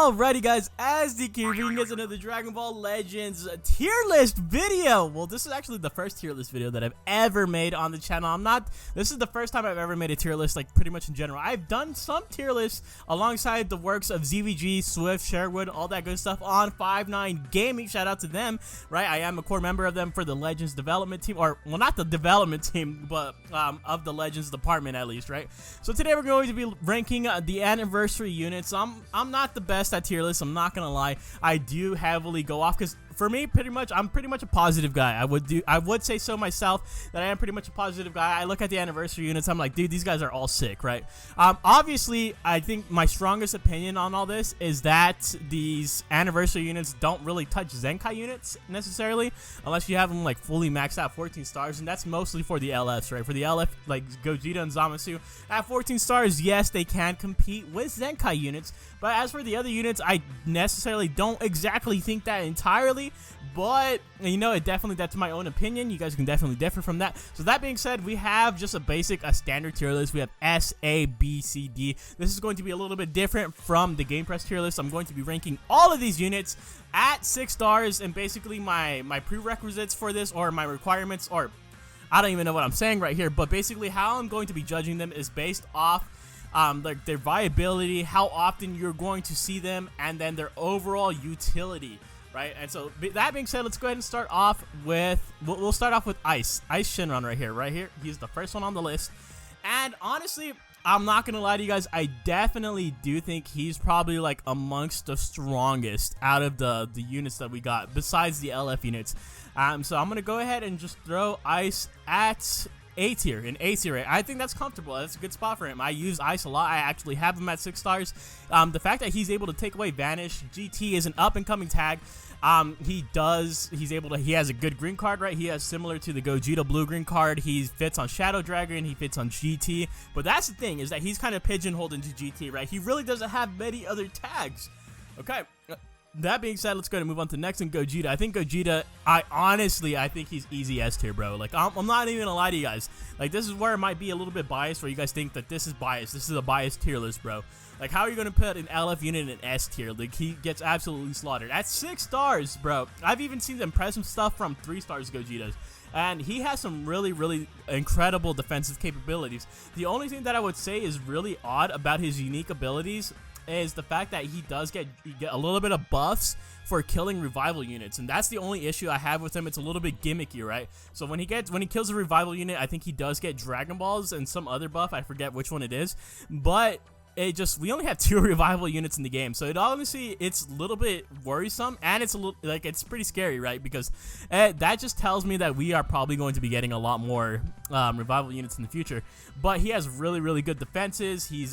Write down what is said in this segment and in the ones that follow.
Alrighty guys, as the King gets another Dragon Ball Legends tier list video. Well, this is actually the first tier list video that I've ever made on the channel. This is the first time I've ever made a tier list, like pretty much in general. I've done some tier lists alongside the works of ZVG, Swift, Sherwood, all that good stuff on 5-9 Gaming. Shout out to them, right? I am a core member of them for the Legends development team, or well, not the development team, but of the Legends department at least, right? So today we're going to be ranking the anniversary units. I'm not the best at tier lists, I'm not gonna lie. I do heavily go off because for me, I'm pretty much a positive guy. I would say so myself, that I am pretty much a positive guy. I look at the anniversary units, I'm like, dude, these guys are all sick, right? Obviously, I think my strongest opinion on all this is that these anniversary units don't really touch Zenkai units necessarily, unless you have them like fully maxed out 14 stars, and that's mostly for the LFs, right? For the LF, like Gogeta and Zamasu, at 14 stars, yes, they can compete with Zenkai units, but as for the other units, I necessarily don't exactly think that entirely. But, you know, that's my own opinion. You guys can definitely differ from that. So that being said, we have just a standard tier list. We have S, A, B, C, D. This is going to be a little bit different from the Game Press tier list. I'm going to be ranking all of these units at 6 stars, and basically my prerequisites for this, or my requirements, or I don't even know what I'm saying right here, but basically how I'm going to be judging them is based off like their viability, how often you're going to see them, and then their overall utility. Right, and so that being said, let's go ahead and start off with, we'll start off with Ice Shinron right here. He's the first one on the list, and honestly, I'm not gonna lie to you guys, I definitely do think he's probably like amongst the strongest out of the units that we got, besides the LF units. So I'm gonna go ahead and just throw Ice at A tier, in A tier. I think that's comfortable. That's a good spot for him. I use Ice a lot. I actually have him at 6 stars. The fact that he's able to take away Vanish, GT is an up-and-coming tag. He has a good green card, right? He has similar to the Gogeta blue green card. He fits on Shadow Dragon, he fits on GT. But that's the thing, is that he's kind of pigeonholed into GT, right? He really doesn't have many other tags. Okay. That being said, let's go ahead and move on to next in Gogeta. I think Gogeta, I think he's easy S tier, bro. Like, I'm not even gonna lie to you guys. Like, this is where it might be a little bit biased, where you guys think that this is biased. This is a biased tier list, bro. Like, how are you gonna put an LF unit in an S tier? Like, he gets absolutely slaughtered. At 6 stars, bro. I've even seen impressive stuff from 3 stars Gogetas. And he has some really, really incredible defensive capabilities. The only thing that I would say is really odd about his unique abilities is the fact that he does get a little bit of buffs for killing revival units, and that's the only issue I have with him. It's a little bit gimmicky, right? So when he kills a revival unit, I think he does get Dragon Balls and some other buff. I forget which one it is, but we only have 2 revival units in the game, so it's a little bit worrisome, and it's pretty scary, right? Because that just tells me that we are probably going to be getting a lot more revival units in the future. But he has really, really good defenses. He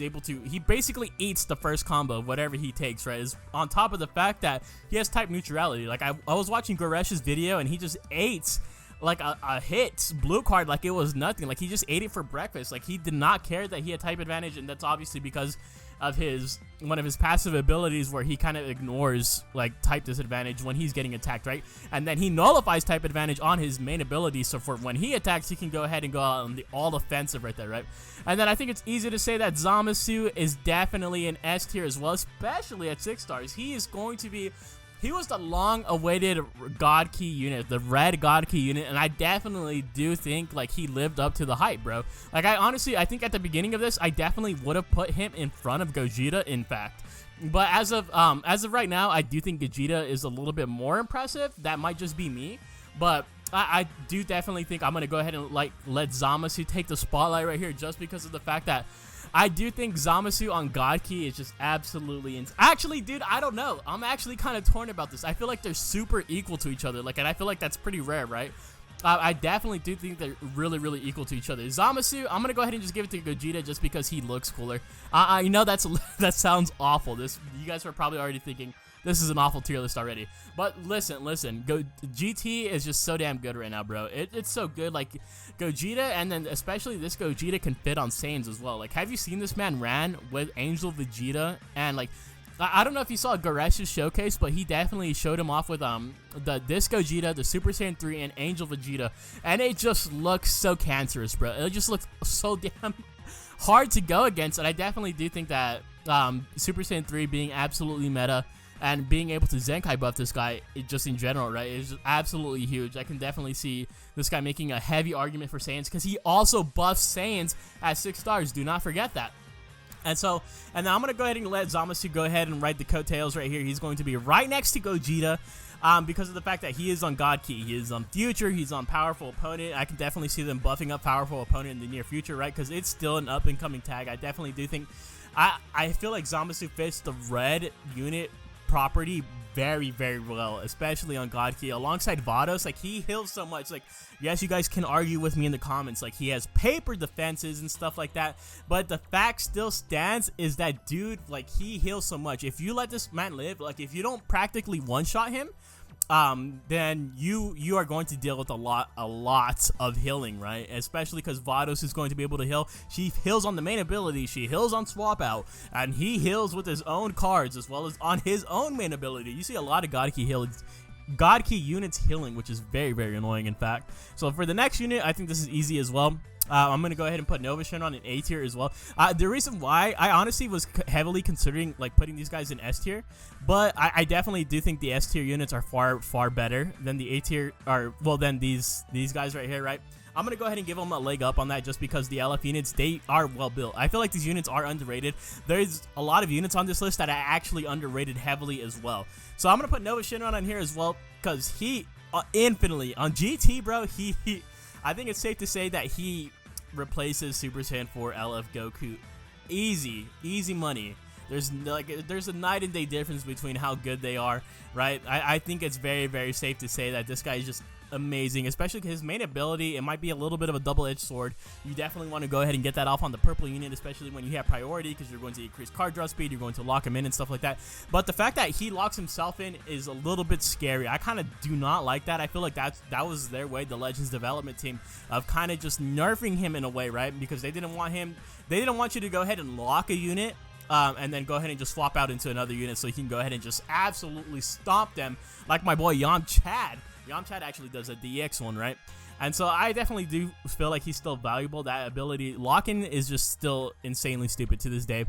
basically eats the first combo of whatever he takes, right? Is on top of the fact that he has type neutrality. Like, I was watching Goresh's video, and he just ate like a hit blue card like it was nothing. Like, he just ate it for breakfast. Like, he did not care that he had type advantage, and that's obviously because of one of his passive abilities, where he kind of ignores like type disadvantage when he's getting attacked, right? And then he nullifies type advantage on his main ability, so for when he attacks, he can go ahead and go out on the all offensive right there, right? And then I think it's easy to say that Zamasu is definitely an S tier as well, especially at 6 stars. He was the long-awaited God Key unit, the red God Key unit, and I definitely do think, like, he lived up to the hype, bro. Like, I think at the beginning of this, I definitely would have put him in front of Gogeta, in fact. But as of right now, I do think Gogeta is a little bit more impressive. That might just be me, but I do definitely think I'm going to go ahead and, like, let Zamasu take the spotlight right here, just because of the fact that I do think Zamasu on God Key is just absolutely insane. Actually, dude, I don't know. I'm actually kind of torn about this. I feel like they're super equal to each other. Like, and I feel like that's pretty rare, right? I definitely do think they're really, really equal to each other. Zamasu, I'm gonna go ahead and just give it to Gogeta just because he looks cooler. I know that sounds awful. You guys are probably already thinking this is an awful tier list already. But listen, GT is just so damn good right now, bro. It's so good. Like, Gogeta, and then especially this Gogeta can fit on Saiyans as well. Like, have you seen this man ran with Angel Vegeta? And, like, I don't know if you saw Goresh's showcase, but he definitely showed him off with this Gogeta, the Super Saiyan 3, and Angel Vegeta. And it just looks so cancerous, bro. It just looks so damn hard to go against, and I definitely do think that Super Saiyan 3 being absolutely meta, and being able to Zenkai buff this guy just in general, right, is absolutely huge. I can definitely see this guy making a heavy argument for Saiyans, because he also buffs Saiyans at 6 stars. Do not forget that. And now I'm going to go ahead and let Zamasu go ahead and ride the coattails right here. He's going to be right next to Gogeta, because of the fact that he is on God Key. He is on Future. He's on Powerful Opponent. I can definitely see them buffing up Powerful Opponent in the near future, right, because it's still an up-and-coming tag. I definitely do think, I feel like Zamasu fits the red unit property very, very well, especially on God Key alongside Vados. Like, he heals so much. Like, yes, you guys can argue with me in the comments, like, he has paper defenses and stuff like that, but the fact still stands is that dude, like, he heals so much. If you let this man live, like, if you don't practically one-shot him, then you are going to deal with a lot of healing, right? Especially because Vados is going to be able to heal. She heals on the main ability, she heals on swap out, and he heals with his own cards as well as on his own main ability. You see a lot of God Key units healing, which is very, very annoying, in fact. So for the next unit, I think this is easy as well. I'm going to go ahead and put Nova Shin on an A tier as well. The reason why, I honestly was heavily considering like putting these guys in S tier, but I definitely do think the S tier units are far better than the A tier, or well, than these guys right here, right? I'm going to go ahead and give them a leg up on that just because the LF units, they are well built. I feel like these units are underrated. There's a lot of units on this list that are actually underrated heavily as well. So I'm going to put Nova Shinron on here as well because he infinitely on GT, bro. I think it's safe to say that he replaces Super Saiyan 4 LF Goku. Easy money. There's a night and day difference between how good they are, right? I think it's very, very safe to say that this guy is just amazing, especially his main ability. It might be a little bit of a double-edged sword. You definitely want to go ahead and get that off on the purple unit, especially when you have priority, because you're going to increase card draw speed, you're going to lock him in and stuff like that. But the fact that he locks himself in is a little bit scary. I kind of do not like that. I feel like that was their way, the Legends development team, of kind of just nerfing him in a way, right? Because they didn't want you to go ahead and lock a unit and then go ahead and just swap out into another unit so you can go ahead and just absolutely stomp them like my boy Yamchad. Yamchad actually does a DX one, right? And so I definitely do feel like he's still valuable. That ability, lock-in, is just still insanely stupid to this day.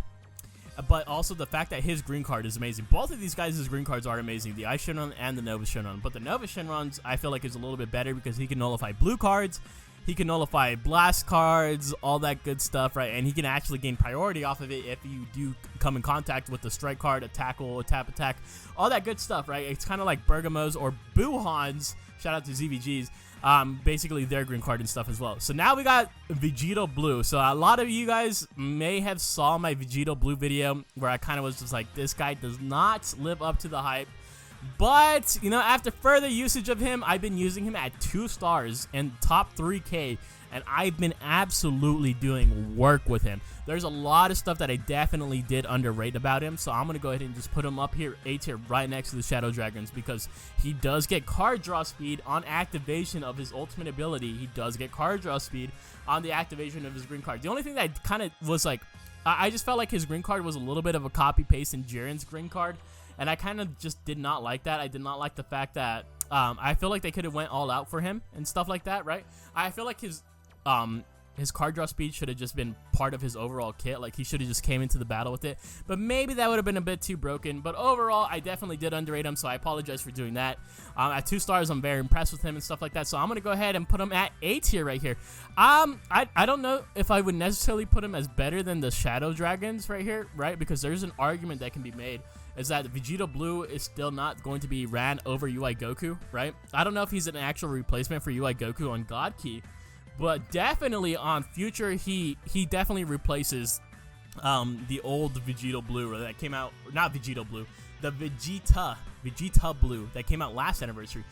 But also the fact that his green card is amazing. Both of these guys' green cards are amazing, the Ice Shinron and the Nova Shinron. But the Nova Shinrons, I feel like, is a little bit better because he can nullify blue cards, he can nullify blast cards, all that good stuff, right? And he can actually gain priority off of it if you do come in contact with the strike card, a tackle, a tap attack, all that good stuff, right? It's kind of like Bergamo's or Buhan's, shout out to ZVG's, basically their green card and stuff as well. So now we got Vegito Blue. So a lot of you guys may have saw my Vegito Blue video where I kind of was just like, this guy does not live up to the hype. But, you know, after further usage of him, I've been using him at 2 stars and top 3K, and I've been absolutely doing work with him. There's a lot of stuff that I definitely did underrate about him, so I'm going to go ahead and just put him up here, A tier, right next to the Shadow Dragons, because he does get card draw speed on activation of his ultimate ability. He does get card draw speed on the activation of his green card. The only thing that kind of was like, I just felt like his green card was a little bit of a copy-paste in Jiren's green card. And I kind of just did not like that. I did not like the fact that I feel like they could have went all out for him and stuff like that, right? I feel like his card draw speed should have just been part of his overall kit. Like, he should have just came into the battle with it. But maybe that would have been a bit too broken. But overall, I definitely did underrate him, so I apologize for doing that. At 2 stars, I'm very impressed with him and stuff like that. So I'm going to go ahead and put him at A tier right here. I don't know if I would necessarily put him as better than the Shadow Dragons right here, right? Because there's an argument that can be made, is that Vegito Blue is still not going to be ran over UI Goku, right? I don't know if he's an actual replacement for UI Goku on God Key, but definitely on Future, he definitely replaces the old Vegito Blue that came out, not Vegito Blue, the Vegeta Blue that came out last anniversary.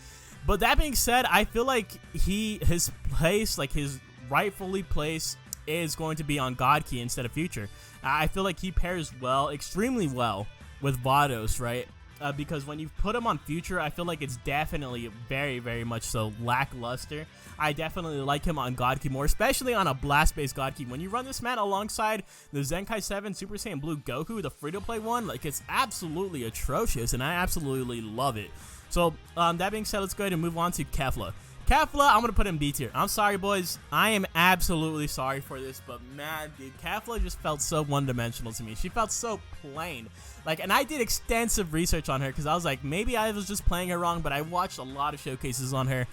But that being said, I feel like his place, like his rightfully place, is going to be on God Key instead of Future. I feel like he pairs well, extremely well, with Vados, right? Because when you put him on Future, I feel like it's definitely very, very much so lackluster. I definitely like him on God Key more, especially on a blast-based God Key. When you run this man alongside the Zenkai 7 Super Saiyan Blue Goku, the free-to-play one, like, it's absolutely atrocious, and I absolutely love it. So, that being said, let's go ahead and move on to Kefla. Kefla, I'm gonna put in B tier. I'm sorry, boys. I am absolutely sorry for this, but man, dude, Kefla just felt so one-dimensional to me. She felt so plain. Like, and I did extensive research on her because I was like, maybe I was just playing her wrong, but I watched a lot of showcases on her.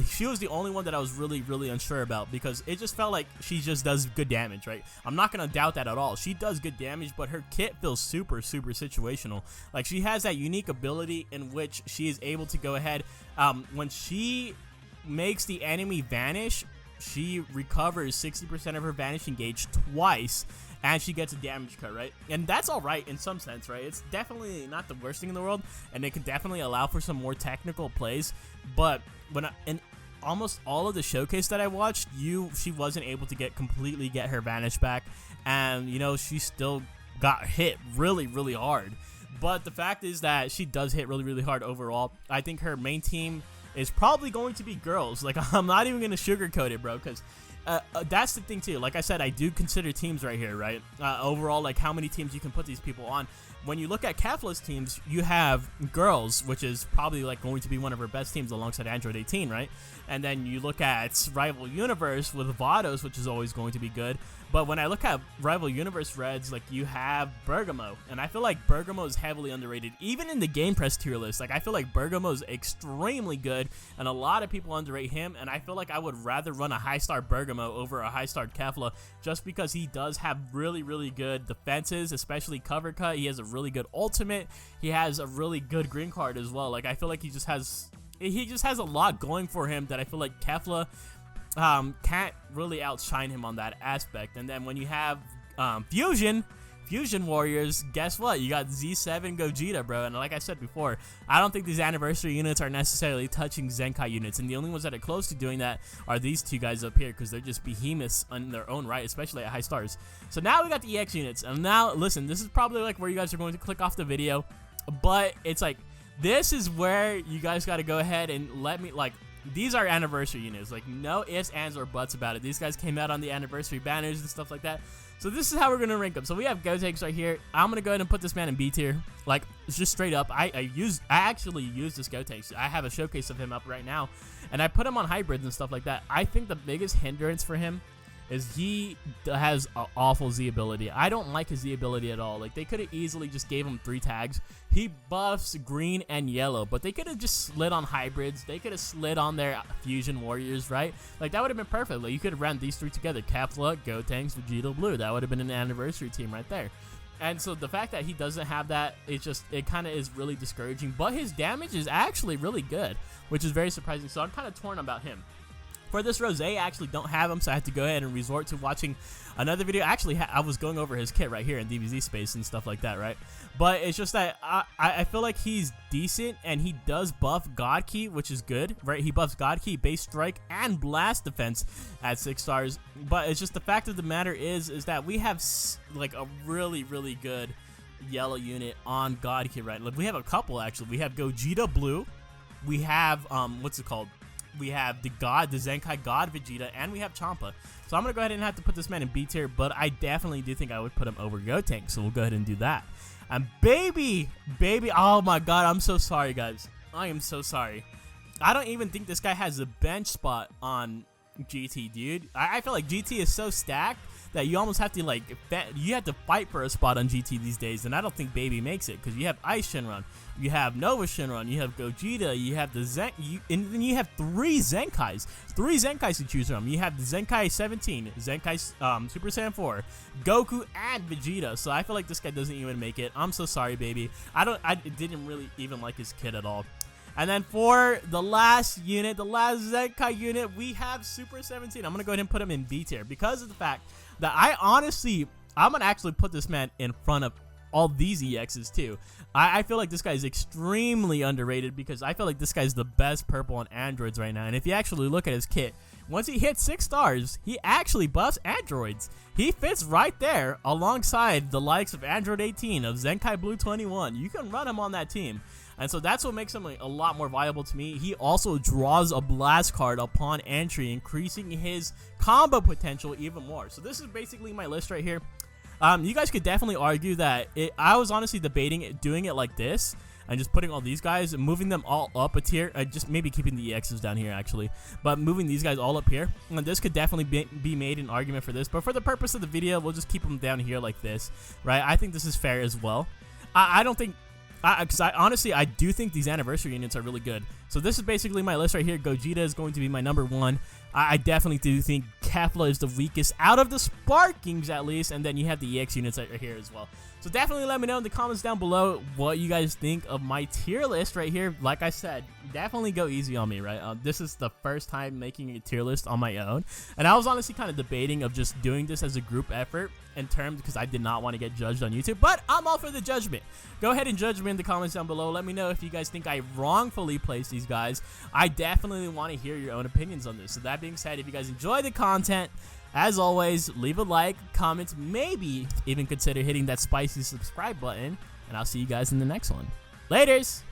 She was the only one that I was really, really unsure about because it just felt like she just does good damage, right? I'm not gonna doubt that at all. She does good damage, but her kit feels super, super situational. Like, she has that unique ability in which she is able to go ahead, when she makes the enemy vanish, she recovers 60% of her vanishing gauge twice, and she gets a damage cut, right? And that's alright in some sense, right? It's definitely not the worst thing in the world, and it can definitely allow for some more technical plays, but in almost all of the showcase that I watched, she wasn't able to completely get her vanish back, and, you know, she still got hit really, really hard. But the fact is that she does hit really, really hard overall. I think her main team is probably going to be girls. Like, I'm not even going to sugarcoat it, bro, because that's the thing, too. Like I said, I do consider teams right here, right? Overall, like, how many teams you can put these people on. When you look at Kefla's teams, you have girls, which is probably, like, going to be one of her best teams alongside Android 18, right? And then you look at Rival Universe with Vados, which is always going to be good. But when I look at Rival Universe Reds, like, you have Bergamo, and I feel like Bergamo is heavily underrated, even in the Game Press tier list. Like, I feel like Bergamo is extremely good, and a lot of people underrate him, and I feel like I would rather run a high-star Bergamo over a high-star Kefla, just because he does have really, really good defenses, especially cover cut. He has a really good ultimate. He has a really good green card as well. Like, I feel like he just has a lot going for him that I feel like Kefla can't really outshine him on that aspect. And then when you have Fusion Warriors, guess what? You got Z7 Gogeta, bro. And like I said before, I don't think these anniversary units are necessarily touching Zenkai units, and the only ones that are close to doing that are these two guys up here, because they're just behemoths in their own right, especially at high stars. So now we got the EX units, and now listen, this is probably like where you guys are going to click off the video, but it's like, this is where you guys got to go ahead and let me, like, these are anniversary units, like, no ifs, ands, or buts about it. These guys came out on the anniversary banners and stuff like that. So this is how we're going to rank them. So we have Gotenks right here. I'm going to go ahead and put this man in B tier. Like, it's just straight up. I actually use this Gotenks. I have a showcase of him up right now, and I put him on hybrids and stuff like that. I think the biggest hindrance for him is he has an awful Z ability. I don't like his Z ability at all. Like, they could have easily just gave him 3 tags. He buffs green and yellow, but they could have just slid on hybrids. They could have slid on their Fusion Warriors, right? Like, that would have been perfect. Like, you could have ran these 3 together. Kefla, Gotenks, Vegito, Blue. That would have been an anniversary team right there. And so the fact that he doesn't have that, it kind of is really discouraging. But his damage is actually really good, which is very surprising. So I'm kind of torn about him. For this Rose, I actually don't have him, so I had to go ahead and resort to watching another video. Actually, I was going over his kit right here in DBZ space and stuff like that, right? But it's just that I feel like he's decent, and he does buff God Key, which is good, right? He buffs God Key, base strike, and blast defense at 6 stars. But it's just the fact of the matter is that we have like a really, really good yellow unit on God Key, right? Like, we have a couple actually. We have Gogeta Blue. We have what's it called? We have the Zenkai God Vegeta, and we have Champa. So I'm going to go ahead and have to put this man in B tier, but I definitely do think I would put him over Gotenks, so we'll go ahead and do that. And baby, oh my god, I'm so sorry, guys. I am so sorry. I don't even think this guy has a bench spot on GT, dude. I feel like GT is so stacked that you almost have to, like, you have to fight for a spot on GT these days, and I don't think Baby makes it, because you have Ice Shinron, you have Nova Shinron, you have Gogeta, you have the and then you have 3 Zenkais. 3 Zenkais to choose from. You have the Zenkai 17, Zenkai Super Saiyan 4, Goku, and Vegeta. So I feel like this guy doesn't even make it. I'm so sorry, baby. I didn't really even like his kit at all. And then for the last unit, the last Zenkai unit, we have Super 17. I'm going to go ahead and put him in B tier because of the fact that I'm going to actually put this man in front of all these EXs too. I feel like this guy is extremely underrated because I feel like this guy's the best purple on androids right now. And if you actually look at his kit, once he hits 6 stars, he actually buffs androids. He fits right there alongside the likes of Android 18, of Zenkai Blue 21. You can run him on that team. And so that's what makes him a lot more viable to me. He also draws a blast card upon entry, increasing his combo potential even more. So this is basically my list right here. You guys could definitely argue that I was honestly debating doing it like this and just putting all these guys and moving them all up a tier, just maybe keeping the EXs down here actually, but moving these guys all up here. And this could definitely be made an argument for this, but for the purpose of the video, we'll just keep them down here like this, right? I think this is fair as well. I don't think, because honestly, I do think these anniversary units are really good. So this is basically my list right here. Gogeta is going to be my number 1. I definitely do think Kefla is the weakest out of the Sparkings at least, and then you have the EX units right here as well. So definitely let me know in the comments down below what you guys think of my tier list right here. Like I said, definitely go easy on me, right? This is the first time making a tier list on my own, and I was honestly kind of debating of just doing this as a group effort in terms because I did not want to get judged on YouTube, but I'm all for the judgment. Go ahead and judge me in the comments down below. Let me know if you guys think I wrongfully placed these guys. I definitely want to hear your own opinions on this. So that being said, if you guys enjoy the content, as always, leave a like, comment, maybe even consider hitting that spicy subscribe button, and I'll see you guys in the next one. Laters!